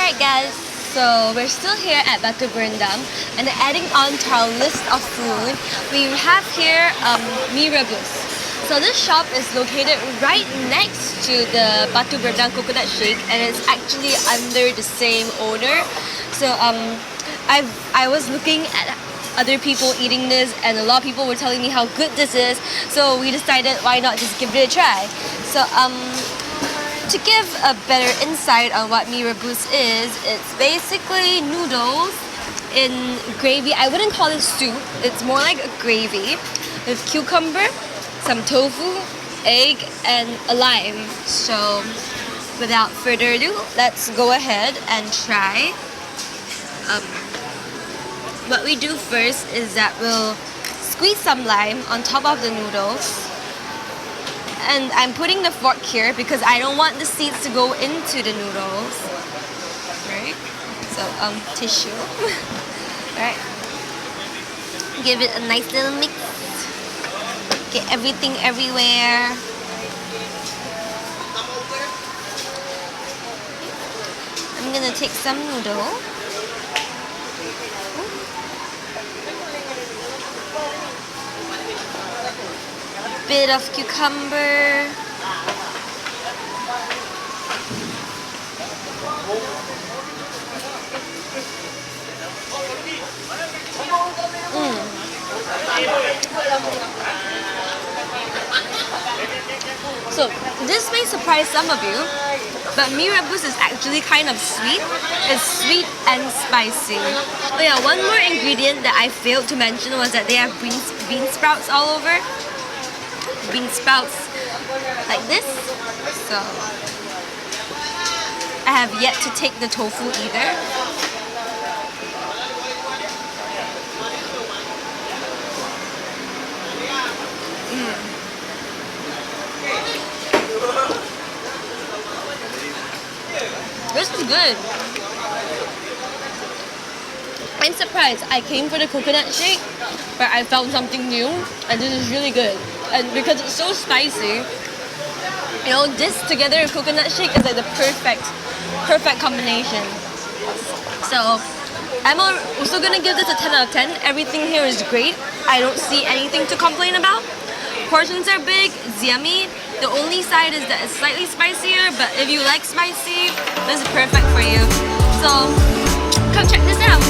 Alright guys, so we're still here at Batu Berendam, and adding on to our list of food, we have here Mee Rebus. So this shop is located right next to the Batu Berendam coconut shake, and it's actually under the same owner. So I was looking at other people eating this, and a lot of people were telling me how good this is, so we decided why not just give it a try. So to give a better insight on what Mee Rebus is, it's basically noodles in gravy. I wouldn't call it soup, it's more like a gravy with cucumber, some tofu, egg, and a lime. So without further ado, let's go ahead and try. What we do first is that we'll squeeze some lime on top of the noodles. And I'm putting the fork here because I don't want the seeds to go into the noodles. Right? So, tissue. Alright. Give it a nice little mix. Get everything everywhere. I'm gonna take some noodle. Bit of cucumber. So this may surprise some of you, but Mee Rebus is actually kind of sweet. It's sweet and spicy. Oh yeah, one more ingredient that I failed to mention was that they have bean sprouts all over. Bean sprouts like this. So I have yet to take the tofu either. This is good. I'm surprised. I came for the coconut shake, but I found something new, and this is really good. And because it's so spicy, you know, this together with coconut shake is like the perfect combination. So I'm also gonna give this a 10 out of 10. Everything here is great. I don't see anything to complain about. Portions are big, it's yummy. The only side is that it's slightly spicier, but if you like spicy, this is perfect for you. So come check this out.